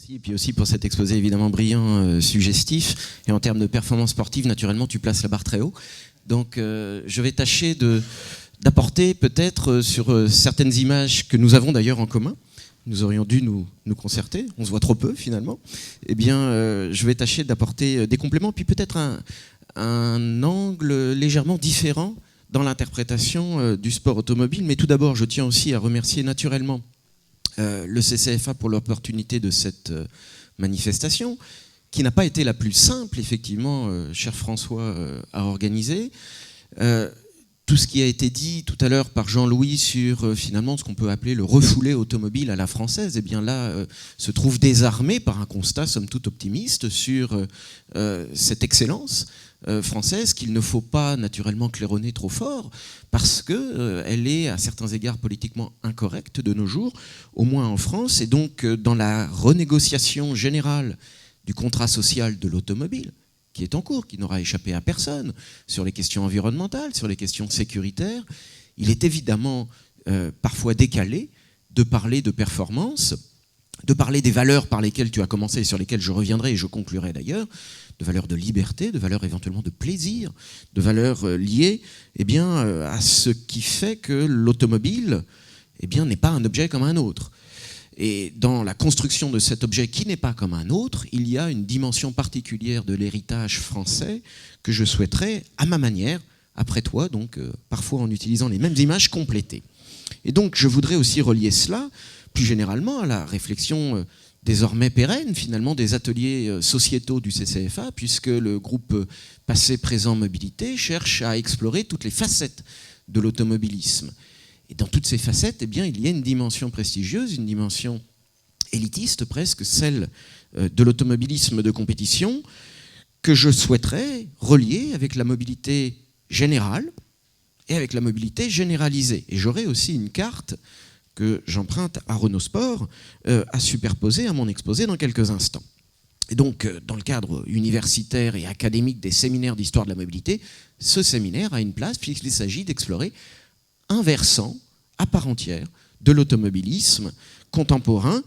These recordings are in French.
Merci, et puis aussi pour cet exposé évidemment brillant, suggestif. Et en termes de performance sportive, naturellement, tu places la barre très haut. Donc je vais tâcher d'apporter peut-être sur certaines images que nous avons d'ailleurs en commun. Nous aurions dû nous concerter, on se voit trop peu finalement. Eh bien, je vais tâcher d'apporter des compléments, puis peut-être un angle légèrement différent dans l'interprétation du sport automobile. Mais tout d'abord, je tiens aussi à remercier naturellement le CCFA pour l'opportunité de cette manifestation, qui n'a pas été la plus simple, effectivement, cher François, à organiser. Tout ce qui a été dit tout à l'heure par Jean-Louis sur finalement ce qu'on peut appeler le refoulé automobile à la française, eh bien là se trouve désarmé par un constat somme toute optimiste sur cette excellence française qu'il ne faut pas naturellement claironner trop fort parce qu'elle est à certains égards politiquement incorrecte de nos jours, au moins en France, et donc dans la renégociation générale du contrat social de l'automobile, qui est en cours, qui n'aura échappé à personne, sur les questions environnementales, sur les questions sécuritaires, il est évidemment parfois décalé de parler de performance, de parler des valeurs par lesquelles tu as commencé et sur lesquelles je reviendrai et je conclurai d'ailleurs, de valeurs de liberté, de valeurs éventuellement de plaisir, de valeurs liées eh bien, à ce qui fait que l'automobile eh bien, n'est pas un objet comme un autre. Et dans la construction de cet objet qui n'est pas comme un autre, il y a une dimension particulière de l'héritage français que je souhaiterais, à ma manière, après toi, donc parfois en utilisant les mêmes images, compléter. Et donc je voudrais aussi relier cela, plus généralement, à la réflexion désormais pérenne, finalement, des ateliers sociétaux du CCFA, puisque le groupe Passé, Présent, Mobilité cherche à explorer toutes les facettes de l'automobilisme. Et dans toutes ces facettes, eh bien, il y a une dimension prestigieuse, une dimension élitiste presque, celle de l'automobilisme de compétition, que je souhaiterais relier avec la mobilité générale et avec la mobilité généralisée. Et j'aurai aussi une carte que j'emprunte à Renault Sport à superposer à mon exposé dans quelques instants. Et donc, dans le cadre universitaire et académique des séminaires d'histoire de la mobilité, ce séminaire a une place puisqu'il s'agit d'explorer un versant à part entière de l'automobilisme contemporain,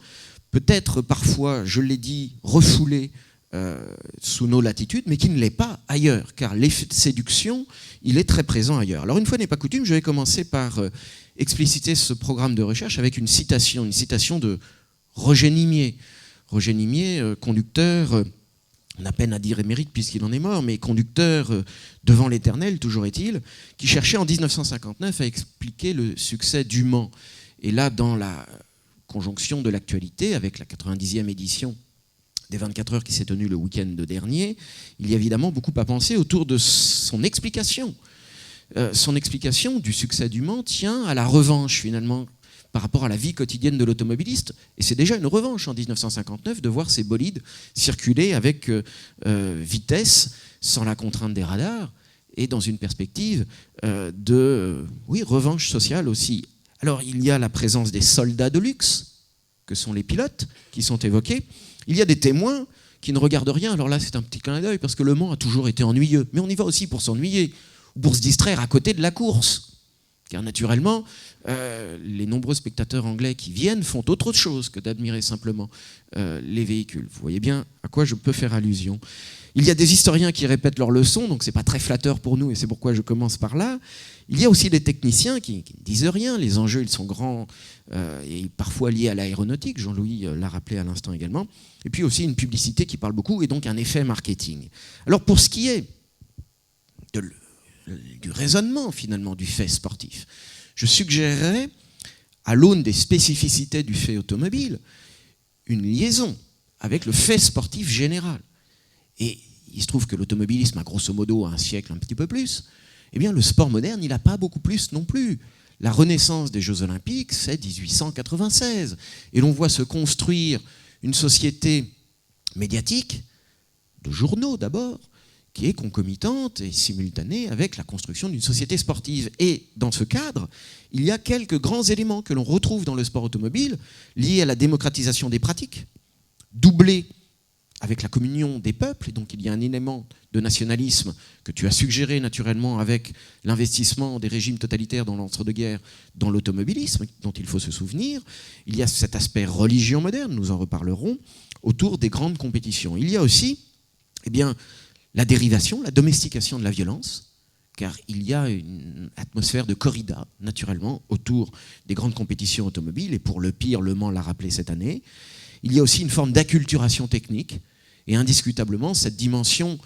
peut-être parfois, je l'ai dit, refoulé sous nos latitudes, mais qui ne l'est pas ailleurs, car l'effet de séduction, il est très présent ailleurs. Alors une fois n'est pas coutume, je vais commencer par expliciter ce programme de recherche avec une citation de Roger Nimier. Roger Nimier, conducteur, on a peine à dire émérite puisqu'il en est mort, mais conducteur devant l'éternel, toujours est-il, qui cherchait en 1959 à expliquer le succès du Mans. Et là, dans la conjonction de l'actualité, avec la 90e édition des 24 heures qui s'est tenue le week-end dernier, il y a évidemment beaucoup à penser autour de son explication. Son explication du succès du Mans tient à la revanche, finalement, par rapport à la vie quotidienne de l'automobiliste. Et c'est déjà une revanche en 1959 de voir ces bolides circuler avec vitesse, sans la contrainte des radars, et dans une perspective de revanche sociale aussi. Alors il y a la présence des soldats de luxe, que sont les pilotes, qui sont évoqués. Il y a des témoins qui ne regardent rien. Alors là, c'est un petit clin d'œil, parce que Le Mans a toujours été ennuyeux. Mais on y va aussi pour s'ennuyer, ou pour se distraire à côté de la course. Car naturellement, les nombreux spectateurs anglais qui viennent font autre chose que d'admirer simplement les véhicules. Vous voyez bien à quoi je peux faire allusion. Il y a des historiens qui répètent leurs leçons, donc ce n'est pas très flatteur pour nous, et c'est pourquoi je commence par là. Il y a aussi des techniciens qui ne disent rien. Les enjeux, ils sont grands et parfois liés à l'aéronautique. Jean-Louis l'a rappelé à l'instant également. Et puis aussi une publicité qui parle beaucoup, et donc un effet marketing. Alors pour ce qui est du raisonnement finalement du fait sportif, je suggérerais, à l'aune des spécificités du fait automobile, une liaison avec le fait sportif général. Et il se trouve que l'automobilisme a grosso modo un siècle, un petit peu plus. Eh bien, le sport moderne, il n'a pas beaucoup plus non plus. La renaissance des Jeux Olympiques, c'est 1896. Et l'on voit se construire une société médiatique, de journaux d'abord, qui est concomitante et simultanée avec la construction d'une société sportive. Et dans ce cadre, il y a quelques grands éléments que l'on retrouve dans le sport automobile, liés à la démocratisation des pratiques, doublés avec la communion des peuples, et donc il y a un élément de nationalisme que tu as suggéré naturellement avec l'investissement des régimes totalitaires dans l'entre-deux-guerres, dans l'automobilisme, dont il faut se souvenir. Il y a cet aspect religion moderne, nous en reparlerons, autour des grandes compétitions. Il y a aussi la dérivation, la domestication de la violence, car il y a une atmosphère de corrida, naturellement, autour des grandes compétitions automobiles, et pour le pire, Le Mans l'a rappelé cette année. Il y a aussi une forme d'acculturation technique, et indiscutablement, cette dimension,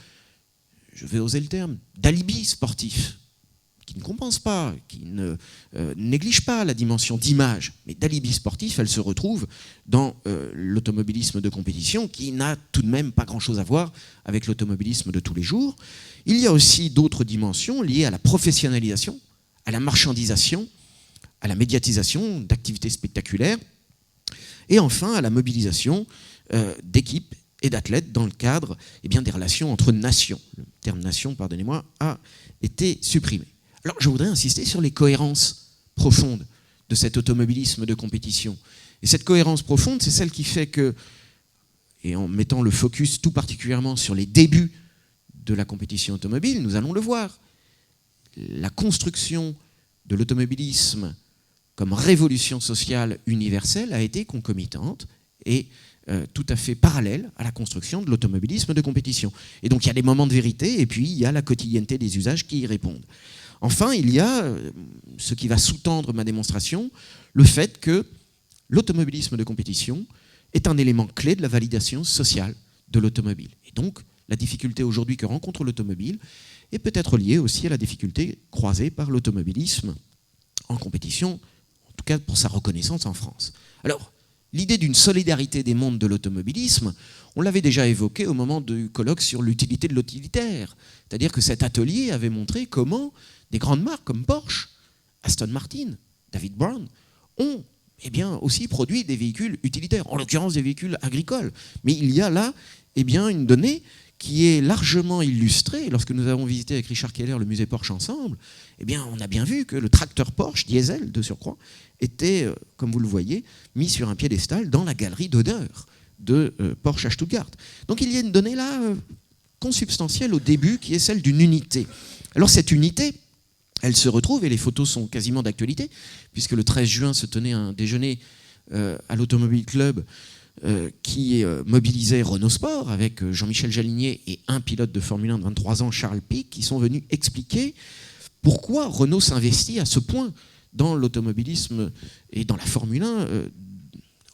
je vais oser le terme, d'alibi sportif, qui ne compense pas, qui ne néglige pas la dimension d'image, mais d'alibi sportif, elle se retrouve dans l'automobilisme de compétition, qui n'a tout de même pas grand-chose à voir avec l'automobilisme de tous les jours. Il y a aussi d'autres dimensions liées à la professionnalisation, à la marchandisation, à la médiatisation d'activités spectaculaires, et enfin à la mobilisation d'équipes et d'athlètes dans le cadre des relations entre nations. Le terme nation, pardonnez-moi, a été supprimé. Alors je voudrais insister sur les cohérences profondes de cet automobilisme de compétition. Et cette cohérence profonde, c'est celle qui fait que, et en mettant le focus tout particulièrement sur les débuts de la compétition automobile, nous allons le voir, la construction de l'automobilisme comme révolution sociale universelle a été concomitante et tout à fait parallèle à la construction de l'automobilisme de compétition. Et donc il y a des moments de vérité et puis il y a la quotidienneté des usages qui y répondent. Enfin, il y a ce qui va sous-tendre ma démonstration, le fait que l'automobilisme de compétition est un élément clé de la validation sociale de l'automobile. Et donc la difficulté aujourd'hui que rencontre l'automobile est peut-être liée aussi à la difficulté croisée par l'automobilisme en compétition, en tout cas pour sa reconnaissance en France. Alors, l'idée d'une solidarité des mondes de l'automobilisme, on l'avait déjà évoqué au moment du colloque sur l'utilité de l'utilitaire. C'est-à-dire que cet atelier avait montré comment des grandes marques comme Porsche, Aston Martin, David Brown ont aussi produit des véhicules utilitaires, en l'occurrence des véhicules agricoles. Mais il y a là une donnée qui est largement illustrée. Lorsque nous avons visité avec Richard Keller le musée Porsche ensemble, on a bien vu que le tracteur Porsche, diesel de surcroît, était, comme vous le voyez, mis sur un piédestal dans la galerie d'honneur de Porsche à Stuttgart. Donc il y a une donnée là consubstantielle au début qui est celle d'une unité. Alors cette unité, elle se retrouve, et les photos sont quasiment d'actualité, puisque le 13 juin se tenait un déjeuner à l'Automobile Club qui mobilisait Renault Sport avec Jean-Michel Jalinier et un pilote de Formule 1 de 23 ans, Charles Pic, qui sont venus expliquer pourquoi Renault s'investit à ce point dans l'automobilisme et dans la Formule 1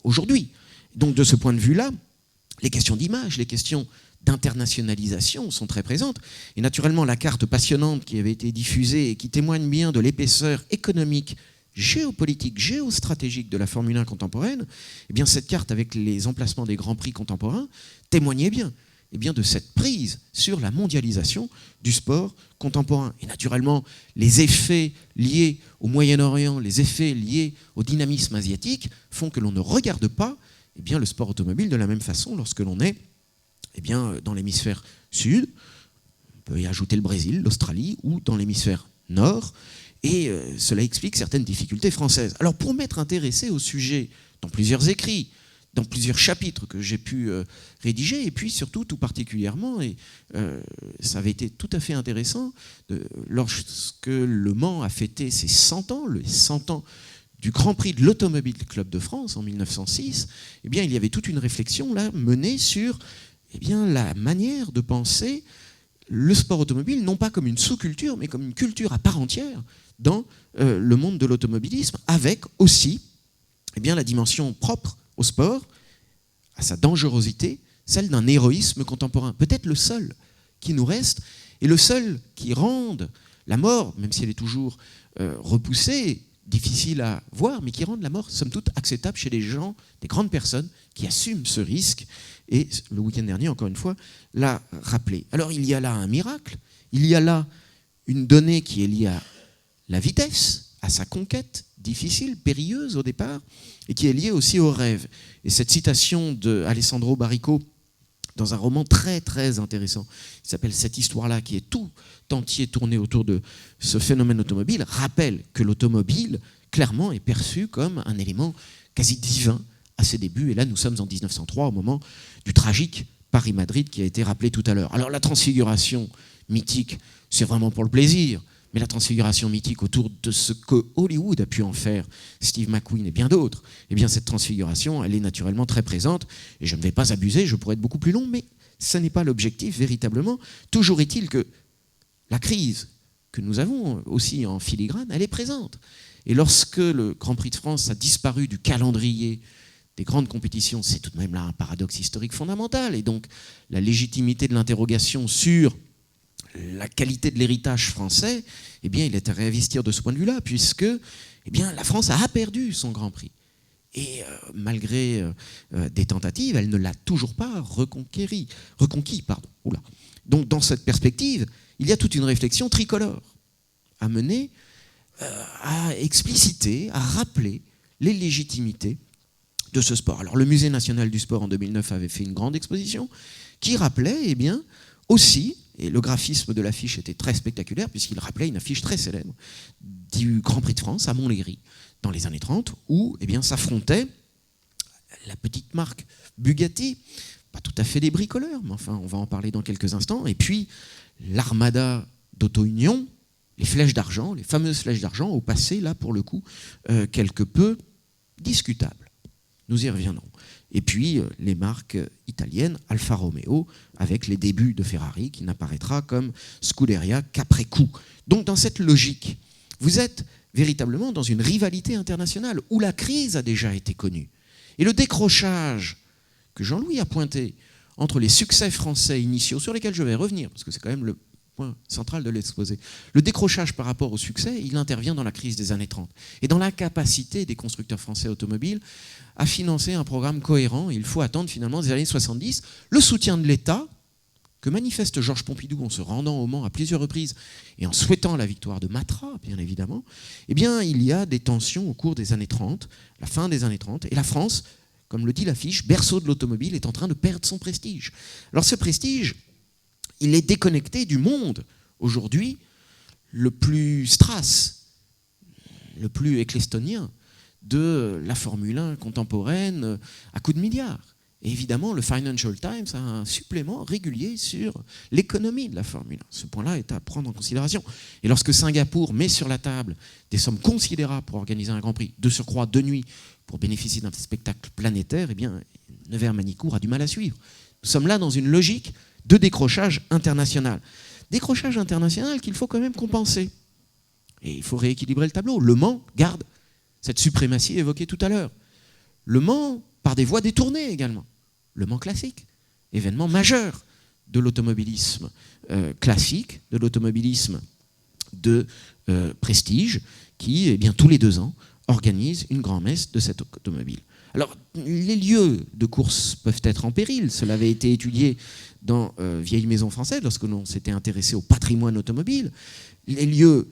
aujourd'hui. Donc de ce point de vue-là, les questions d'image, les questions d'internationalisation sont très présentes. Et naturellement, la carte passionnante qui avait été diffusée et qui témoigne bien de l'épaisseur économique, géopolitique, géostratégique de la Formule 1 contemporaine, cette carte avec les emplacements des grands prix contemporains témoignait bien, de cette prise sur la mondialisation du sport contemporain. Et naturellement, les effets liés au Moyen-Orient, les effets liés au dynamisme asiatique font que l'on ne regarde pas le sport automobile de la même façon lorsque l'on est dans l'hémisphère sud, on peut y ajouter le Brésil, l'Australie, ou dans l'hémisphère nord, et cela explique certaines difficultés françaises. Alors pour m'être intéressé au sujet dans plusieurs écrits, dans plusieurs chapitres que j'ai pu rédiger, et puis surtout tout particulièrement, et ça avait été tout à fait intéressant, lorsque Le Mans a fêté ses 100 ans, les 100 ans du Grand Prix de l'Automobile Club de France en 1906, il y avait toute une réflexion là menée sur la manière de penser le sport automobile, non pas comme une sous-culture, mais comme une culture à part entière dans le monde de l'automobilisme, avec aussi la dimension propre au sport, à sa dangerosité, celle d'un héroïsme contemporain. Peut-être le seul qui nous reste, et le seul qui rende la mort, même si elle est toujours repoussée, difficile à voir, mais qui rende la mort, somme toute, acceptable chez des gens, des grandes personnes qui assument ce risque. Et le week-end dernier, encore une fois, l'a rappelé. Alors il y a là un miracle, il y a là une donnée qui est liée à la vitesse, à sa conquête, difficile, périlleuse au départ, et qui est liée aussi au rêve. Et cette citation d'Alessandro Baricco, dans un roman très très intéressant, qui s'appelle Cette histoire-là, qui est tout entier tourné autour de ce phénomène automobile, rappelle que l'automobile, clairement, est perçu comme un élément quasi divin à ses débuts. Et là, nous sommes en 1903, au moment du tragique Paris-Madrid qui a été rappelé tout à l'heure. Alors la transfiguration mythique, c'est vraiment pour le plaisir, mais la transfiguration mythique autour de ce que Hollywood a pu en faire, Steve McQueen et bien d'autres, eh bien cette transfiguration, elle est naturellement très présente, et je ne vais pas abuser, je pourrais être beaucoup plus long, mais ce n'est pas l'objectif véritablement. Toujours est-il que la crise que nous avons aussi en filigrane, elle est présente. Et lorsque le Grand Prix de France a disparu du calendrier des grandes compétitions, c'est tout de même là un paradoxe historique fondamental, et donc la légitimité de l'interrogation sur la qualité de l'héritage français, eh bien, il est à réinvestir de ce point de vue-là, puisque eh bien, la France a perdu son Grand Prix. Et malgré des tentatives, elle ne l'a toujours pas reconquis. Oula. Donc, dans cette perspective, il y a toute une réflexion tricolore à mener, à expliciter, à rappeler les légitimités de ce sport. Alors, le Musée national du sport, en 2009, avait fait une grande exposition qui rappelait, eh bien, aussi, et le graphisme de l'affiche était très spectaculaire, puisqu'il rappelait une affiche très célèbre du Grand Prix de France à Montlhéry, dans les années 30, où eh bien, s'affrontait la petite marque Bugatti, pas tout à fait des bricoleurs, mais enfin, on va en parler dans quelques instants, et puis l'armada d'Auto-Union, les flèches d'argent, les fameuses flèches d'argent, au passé, là, pour le coup, quelque peu discutable. Nous y reviendrons. Et puis, les marques italiennes, Alfa Romeo, avec les débuts de Ferrari, qui n'apparaîtra comme Scuderia qu'après coup. Donc, dans cette logique, vous êtes véritablement dans une rivalité internationale, où la crise a déjà été connue. Et le décrochage que Jean-Louis a pointé entre les succès français initiaux, sur lesquels je vais revenir, parce que c'est quand même le point central de l'exposé, le décrochage par rapport au succès, il intervient dans la crise des années 30. Et dans l'incapacité des constructeurs français automobiles à financer un programme cohérent, il faut attendre finalement des années 70 le soutien de l'État, que manifeste Georges Pompidou en se rendant au Mans à plusieurs reprises et en souhaitant la victoire de Matra, bien évidemment. Eh bien, il y a des tensions au cours des années 30, la fin des années 30, et la France, comme le dit l'affiche, berceau de l'automobile, est en train de perdre son prestige. Alors ce prestige, il est déconnecté du monde aujourd'hui le plus strass, le plus ecclestonien de la Formule 1 contemporaine à coups de milliards. Et évidemment, le Financial Times a un supplément régulier sur l'économie de la Formule 1. Ce point-là est à prendre en considération. Et lorsque Singapour met sur la table des sommes considérables pour organiser un Grand Prix, de surcroît de nuit, pour bénéficier d'un spectacle planétaire, eh bien, Nevers-Manicourt a du mal à suivre. Nous sommes là dans une logique de décrochage international. Décrochage international qu'il faut quand même compenser. Et il faut rééquilibrer le tableau. Le Mans garde cette suprématie évoquée tout à l'heure. Le Mans, par des voies détournées également. Le Mans classique, événement majeur de l'automobilisme classique, de l'automobilisme de prestige, qui, eh bien, tous les 2 ans, organise une grand-messe de cette automobile. Alors, les lieux de course peuvent être en péril. Cela avait été étudié dans Vieille Maison Française, lorsque l'on s'était intéressé au patrimoine automobile. Les lieux,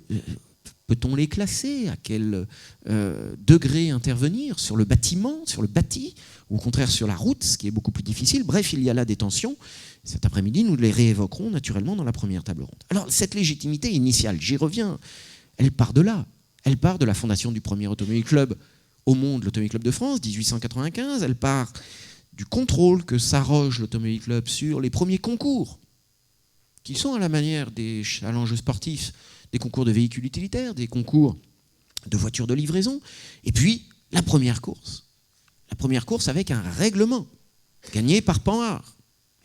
peut-on les classer? À quel degré intervenir? Sur le bâtiment, sur le bâti, ou au contraire sur la route, ce qui est beaucoup plus difficile. Bref, il y a là des tensions. Cet après-midi, nous les réévoquerons naturellement dans la première table ronde. Alors, cette légitimité initiale, j'y reviens, elle part de là. Elle part de la fondation du premier automobile club au monde, l'Automobile Club de France, 1895. Elle part du contrôle que s'arroge l'Automobile Club sur les premiers concours, qui sont à la manière des challenges sportifs, des concours de véhicules utilitaires, des concours de voitures de livraison, et puis la première course. La première course avec un règlement, gagné par Panhard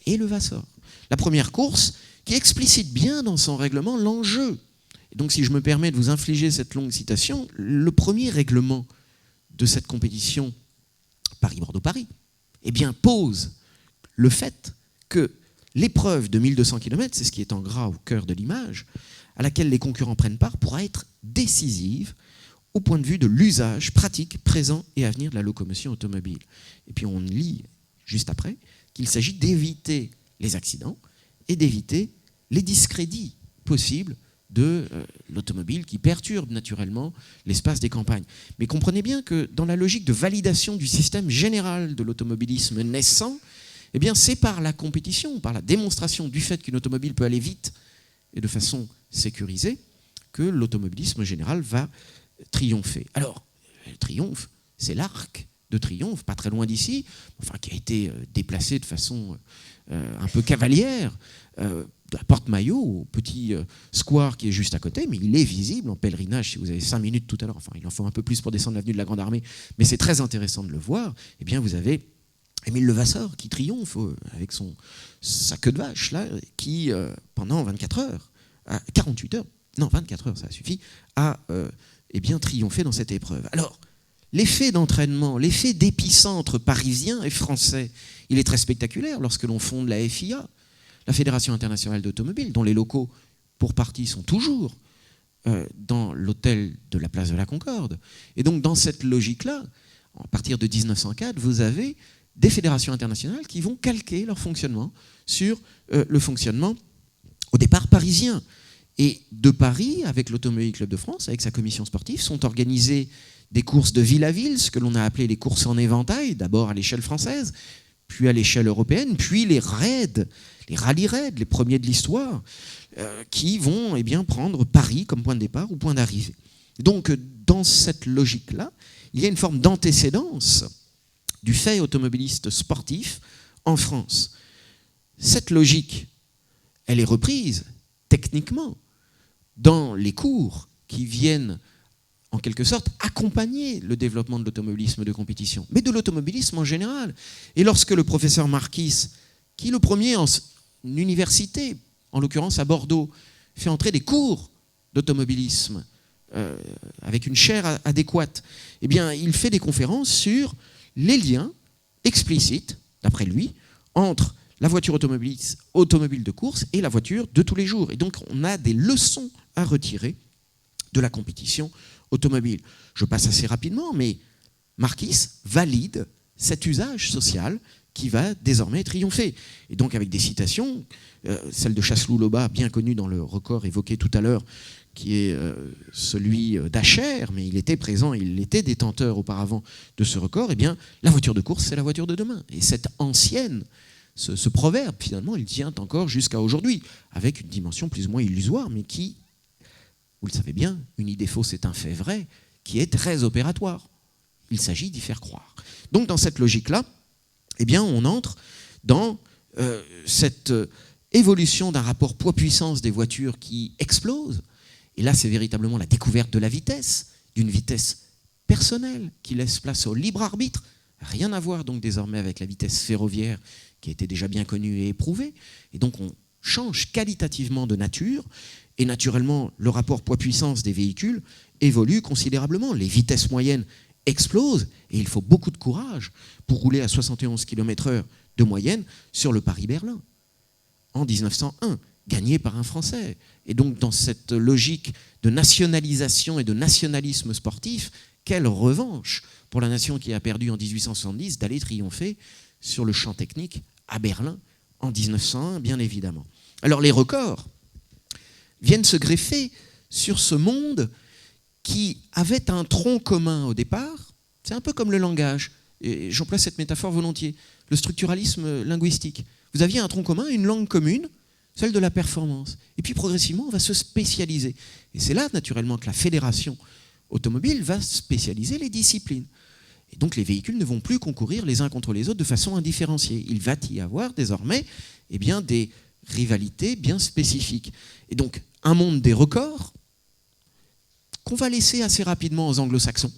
et Levasseur. La première course qui explicite bien dans son règlement l'enjeu. Et donc, si je me permets de vous infliger cette longue citation, le premier règlement de cette compétition Paris-Bordeaux-Paris, eh bien, pose le fait que l'épreuve de 1200 km, c'est ce qui est en gras au cœur de l'image, à laquelle les concurrents prennent part, pourra être décisive au point de vue de l'usage pratique, présent et à venir de la locomotion automobile. Et puis on lit juste après qu'il s'agit d'éviter les accidents et d'éviter les discrédits possibles de l'automobile qui perturbe naturellement l'espace des campagnes. Mais comprenez bien que dans la logique de validation du système général de l'automobilisme naissant, eh bien c'est par la compétition, par la démonstration du fait qu'une automobile peut aller vite et de façon sécurisée que l'automobilisme général va triompher. Alors, le triomphe, c'est l'arc de triomphe, pas très loin d'ici, enfin qui a été déplacé de façon un peu cavalière, de la Porte Maillot au petit square qui est juste à côté, mais il est visible en pèlerinage si vous avez 5 minutes tout à l'heure, enfin il en faut un peu plus pour descendre l'avenue de la Grande Armée, mais c'est très intéressant de le voir. Eh bien vous avez Émile Levasseur qui triomphe avec sa queue de vache là, qui pendant 24 heures, 48 heures, non 24 heures ça suffit, a bien triomphé dans cette épreuve. Alors l'effet d'entraînement, l'effet d'épicentre parisien et français, il est très spectaculaire lorsque l'on fonde la FIA, la Fédération internationale d'automobile, dont les locaux, pour partie, sont toujours dans l'hôtel de la place de la Concorde. Et donc, dans cette logique-là, à partir de 1904, vous avez des fédérations internationales qui vont calquer leur fonctionnement sur le fonctionnement, au départ, parisien. Et de Paris, avec l'Automobile Club de France, avec sa commission sportive, sont organisées des courses de ville à ville, ce que l'on a appelé les courses en éventail, d'abord à l'échelle française, puis à l'échelle européenne, puis les raids, les rallye-raids, les premiers de l'histoire, qui vont prendre Paris comme point de départ ou point d'arrivée. Donc, dans cette logique-là, il y a une forme d'antécédence du fait automobiliste sportif en France. Cette logique, elle est reprise techniquement dans les cours qui viennent en quelque sorte, accompagner le développement de l'automobilisme de compétition, mais de l'automobilisme en général. Et lorsque le professeur Marquis, qui le premier en université, en l'occurrence à Bordeaux, fait entrer des cours d'automobilisme avec une chaire adéquate, eh bien, il fait des conférences sur les liens explicites, d'après lui, entre la voiture automobile de course et la voiture de tous les jours. Et donc, on a des leçons à retirer de la compétition automobile. Je passe assez rapidement, mais Marquis valide cet usage social qui va désormais triompher. Et donc avec des citations, celle de Chasseloup-Lobat, bien connue dans le record évoqué tout à l'heure, qui est celui d'Acher, mais il était présent, il était détenteur auparavant de ce record, eh bien la voiture de course, c'est la voiture de demain. Et cette ancienne, ce proverbe, finalement, il tient encore jusqu'à aujourd'hui, avec une dimension plus ou moins illusoire, mais qui, vous le savez bien, une idée fausse est un fait vrai, qui est très opératoire. Il s'agit d'y faire croire. Donc dans cette logique-là, eh bien, on entre dans cette évolution d'un rapport poids-puissance des voitures qui explose. Et là, c'est véritablement la découverte de la vitesse, d'une vitesse personnelle qui laisse place au libre arbitre. Rien à voir donc désormais avec la vitesse ferroviaire qui était déjà bien connue et éprouvée. Et donc on change qualitativement de nature. Et naturellement, le rapport poids-puissance des véhicules évolue considérablement. Les vitesses moyennes explosent et il faut beaucoup de courage pour rouler à 71 km/h de moyenne sur le Paris-Berlin en 1901, gagné par un Français. Et donc, dans cette logique de nationalisation et de nationalisme sportif, quelle revanche pour la nation qui a perdu en 1870 d'aller triompher sur le champ technique à Berlin en 1901, bien évidemment. Alors, les records viennent se greffer sur ce monde qui avait un tronc commun au départ. C'est un peu comme le langage, et j'emploie cette métaphore volontiers, le structuralisme linguistique. Vous aviez un tronc commun, une langue commune, celle de la performance. Et puis progressivement, on va se spécialiser. Et c'est là, naturellement, que la fédération automobile va spécialiser les disciplines. Et donc les véhicules ne vont plus concourir les uns contre les autres de façon indifférenciée. Il va y avoir désormais des rivalités bien spécifiques. Et donc un monde des records qu'on va laisser assez rapidement aux anglo-saxons.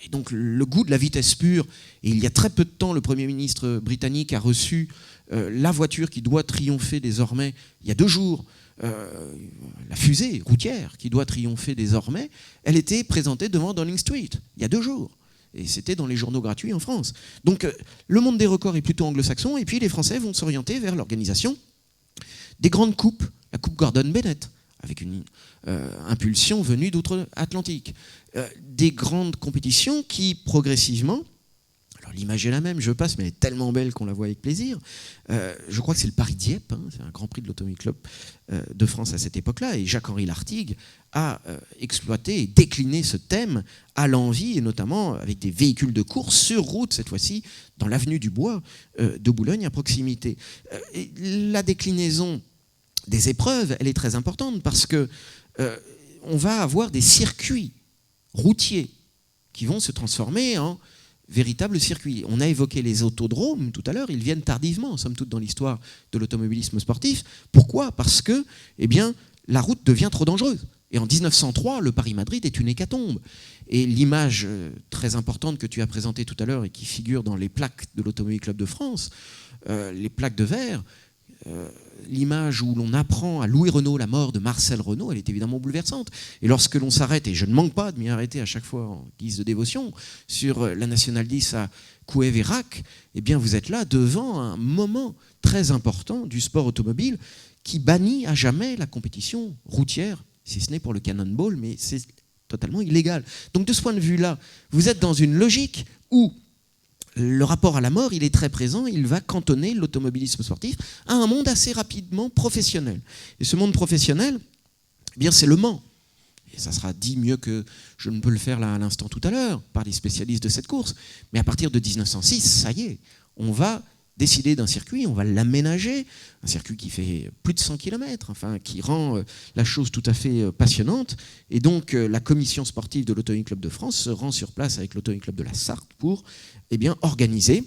Et donc le goût de la vitesse pure, et il y a très peu de temps, le Premier ministre britannique a reçu la voiture qui doit triompher désormais, il y a 2 jours, la fusée routière qui doit triompher désormais, elle était présentée devant Downing Street, il y a 2 jours. Et c'était dans les journaux gratuits en France. Donc le monde des records est plutôt anglo-saxon, et puis les Français vont s'orienter vers l'organisation des grandes coupes, la coupe Gordon Bennett, avec une impulsion venue d'outre-Atlantique. Des grandes compétitions qui, progressivement, alors l'image est la même, je passe, mais elle est tellement belle qu'on la voit avec plaisir. Je crois que c'est le Paris-Dieppe, c'est un Grand Prix de l'Automobile Club de France à cette époque-là, et Jacques-Henri Lartigue a exploité et décliné ce thème à l'envi, et notamment avec des véhicules de course sur route, cette fois-ci, dans l'avenue du Bois de Boulogne, à proximité. La déclinaison des épreuves, elle est très importante parce que on va avoir des circuits routiers qui vont se transformer en véritable circuit. On a évoqué les autodromes tout à l'heure, ils viennent tardivement, somme toute, dans l'histoire de l'automobilisme sportif. Pourquoi ? Parce que la route devient trop dangereuse. Et en 1903, le Paris-Madrid est une hécatombe. Et l'image très importante que tu as présentée tout à l'heure et qui figure dans les plaques de l'Automobile Club de France, les plaques de verre, l'image où l'on apprend à Louis Renault la mort de Marcel Renault, elle est évidemment bouleversante. Et lorsque l'on s'arrête, et je ne manque pas de m'y arrêter à chaque fois en guise de dévotion, sur la Nationale 10 à Couët-Vérac, eh bien vous êtes là devant un moment très important du sport automobile qui bannit à jamais la compétition routière, si ce n'est pour le cannonball, mais c'est totalement illégal. Donc de ce point de vue-là, vous êtes dans une logique où le rapport à la mort, il est très présent, il va cantonner l'automobilisme sportif à un monde assez rapidement professionnel. Et ce monde professionnel, eh bien c'est Le Mans. Et ça sera dit mieux que je ne peux le faire là à l'instant tout à l'heure par les spécialistes de cette course. Mais à partir de 1906, ça y est, on va décider d'un circuit, on va l'aménager, un circuit qui fait plus de 100 km, enfin, qui rend la chose tout à fait passionnante. Et donc la commission sportive de l'Automobile Club de France se rend sur place avec l'Automobile Club de la Sarthe pour organiser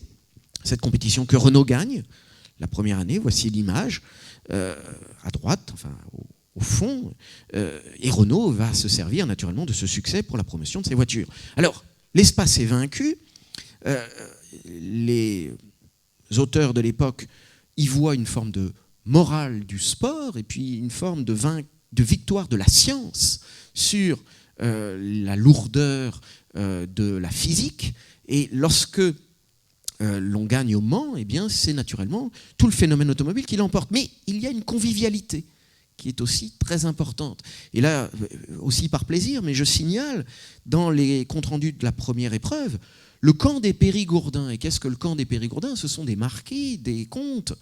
cette compétition que Renault gagne la première année. Voici l'image à droite, enfin au fond, et Renault va se servir naturellement de ce succès pour la promotion de ses voitures. Alors, l'espace est vaincu, les auteurs de l'époque y voient une forme de morale du sport et puis une forme de victoire de la science sur la lourdeur de la physique. Et lorsque l'on gagne au Mans, eh bien, c'est naturellement tout le phénomène automobile qui l'emporte. Mais il y a une convivialité qui est aussi très importante. Et là, aussi par plaisir, mais je signale, dans les comptes rendus de la première épreuve, le camp des Périgourdins. Et qu'est-ce que le camp des Périgourdins ? Ce sont des marquis, des comtes,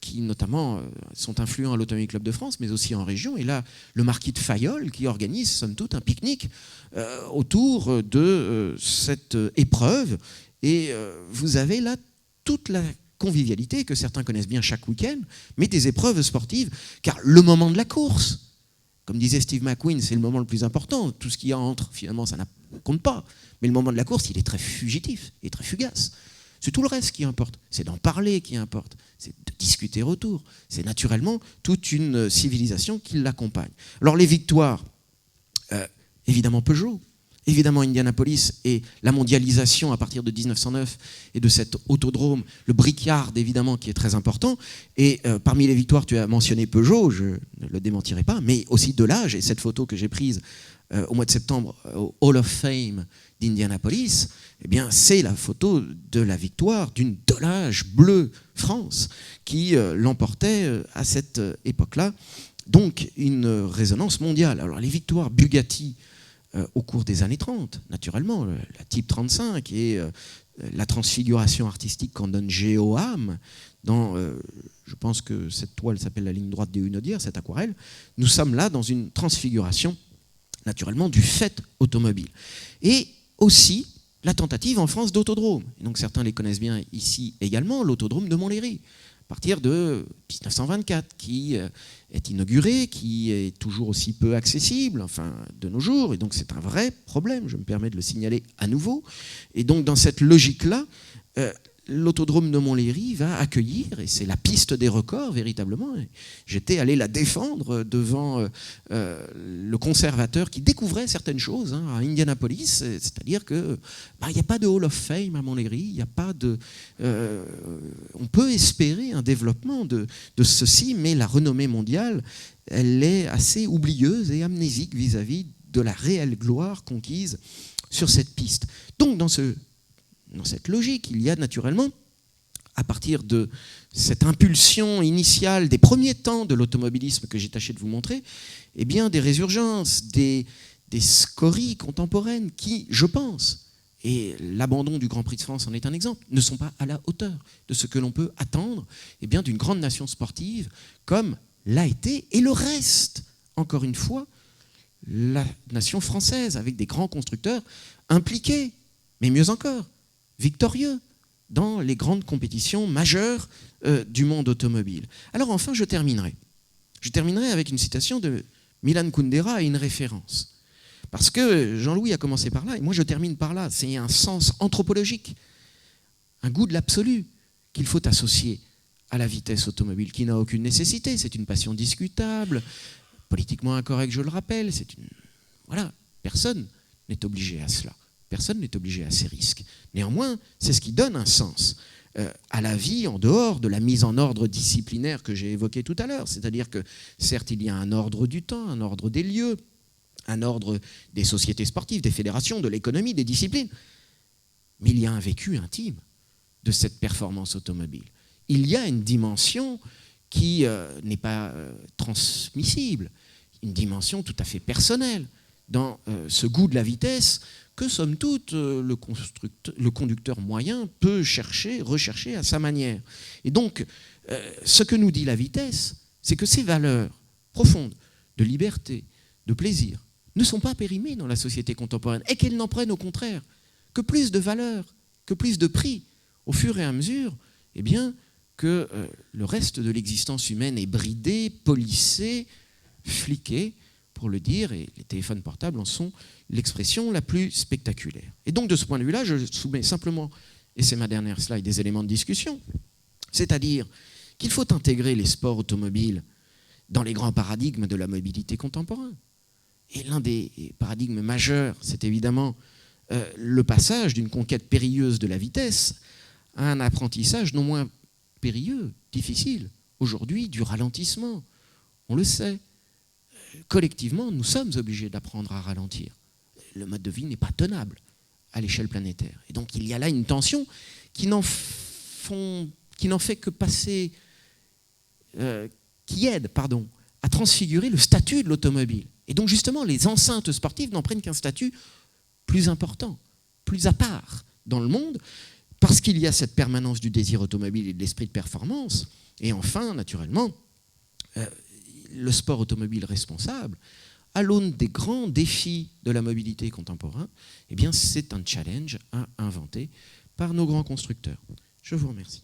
qui notamment sont influents à l'Automobile Club de France, mais aussi en région. Et là, le marquis de Fayolle qui organise, somme toute, un pique-nique autour de cette épreuve. Et vous avez là toute la convivialité que certains connaissent bien chaque week-end, mais des épreuves sportives, car le moment de la course, comme disait Steve McQueen, c'est le moment le plus important. Tout ce qu'il y a entre, finalement, ça ne compte pas. Mais le moment de la course, il est très fugitif et très fugace. C'est tout le reste qui importe. C'est d'en parler qui importe. C'est de discuter autour. C'est naturellement toute une civilisation qui l'accompagne. Alors les victoires, évidemment Peugeot, évidemment Indianapolis et la mondialisation à partir de 1909 et de cet autodrome, le Brickyard évidemment qui est très important. Et parmi les victoires, tu as mentionné Peugeot, je ne le démentirai pas, mais aussi Delage. Et cette photo que j'ai prise au mois de septembre au Hall of Fame d'Indianapolis, eh bien, c'est la photo de la victoire d'une Delage bleue France qui l'emportait à cette époque-là. Donc une résonance mondiale. Alors les victoires Bugatti au cours des années 30, naturellement, la Type 35 et la transfiguration artistique qu'en donne Géoham dans, je pense que cette toile s'appelle la ligne droite des Hunaudières, cette aquarelle. Nous sommes là dans une transfiguration naturellement du fait automobile. Et aussi la tentative en France d'autodrome. Et donc certains les connaissent bien ici également, l'autodrome de Montlhéry, à partir de 1924, qui est inauguré, qui est toujours aussi peu accessible, enfin de nos jours, et donc c'est un vrai problème, je me permets de le signaler à nouveau. Et donc dans cette logique-là, l'autodrome de Montlhéry va accueillir, et c'est la piste des records véritablement. J'étais allé la défendre devant le conservateur qui découvrait certaines choses à Indianapolis, c'est-à-dire que il n'y a pas de Hall of Fame à Montlhéry, il n'y a pas de, on peut espérer un développement de ceci, mais la renommée mondiale, elle est assez oublieuse et amnésique vis-à-vis de la réelle gloire conquise sur cette piste. Donc dans cette logique, il y a naturellement, à partir de cette impulsion initiale des premiers temps de l'automobilisme que j'ai tâché de vous montrer, eh bien des résurgences, des scories contemporaines qui, je pense, et l'abandon du Grand Prix de France en est un exemple, ne sont pas à la hauteur de ce que l'on peut attendre d'une grande nation sportive comme l'a été, et le reste, encore une fois, la nation française, avec des grands constructeurs impliqués, mais mieux encore, victorieux dans les grandes compétitions majeures du monde automobile. Alors enfin, je terminerai avec une citation de Milan Kundera et une référence. Parce que Jean-Louis a commencé par là, et moi je termine par là. C'est un sens anthropologique, un goût de l'absolu qu'il faut associer à la vitesse automobile, qui n'a aucune nécessité. C'est une passion discutable, politiquement incorrecte, je le rappelle. Voilà, personne n'est obligé à cela. Personne n'est obligé à ces risques. Néanmoins, c'est ce qui donne un sens à la vie en dehors de la mise en ordre disciplinaire que j'ai évoquée tout à l'heure. C'est-à-dire que, certes, il y a un ordre du temps, un ordre des lieux, un ordre des sociétés sportives, des fédérations, de l'économie, des disciplines. Mais il y a un vécu intime de cette performance automobile. Il y a une dimension qui n'est pas transmissible, une dimension tout à fait personnelle dans ce goût de la vitesse que, somme toute, le conducteur moyen peut rechercher à sa manière. Et donc, ce que nous dit la vitesse, c'est que ces valeurs profondes de liberté, de plaisir, ne sont pas périmées dans la société contemporaine, et qu'elles n'en prennent au contraire que plus de valeur, que plus de prix, au fur et à mesure eh bien, que le reste de l'existence humaine est bridé, policé, fliqué, pour le dire, et les téléphones portables en sont l'expression la plus spectaculaire. Et donc, de ce point de vue-là, je soumets simplement, et c'est ma dernière slide, des éléments de discussion, c'est-à-dire qu'il faut intégrer les sports automobiles dans les grands paradigmes de la mobilité contemporaine. Et l'un des paradigmes majeurs, c'est évidemment le passage d'une conquête périlleuse de la vitesse à un apprentissage non moins périlleux, difficile, aujourd'hui, du ralentissement. On le sait. Collectivement, nous sommes obligés d'apprendre à ralentir. Le mode de vie n'est pas tenable à l'échelle planétaire. Et donc, il y a là une tension qui n'en fait que passer, qui aide, à transfigurer le statut de l'automobile. Et donc, justement, les enceintes sportives n'en prennent qu'un statut plus important, plus à part dans le monde, parce qu'il y a cette permanence du désir automobile et de l'esprit de performance. Et enfin, naturellement, le sport automobile responsable, à l'aune des grands défis de la mobilité contemporaine, eh bien, c'est un challenge à inventer par nos grands constructeurs. Je vous remercie.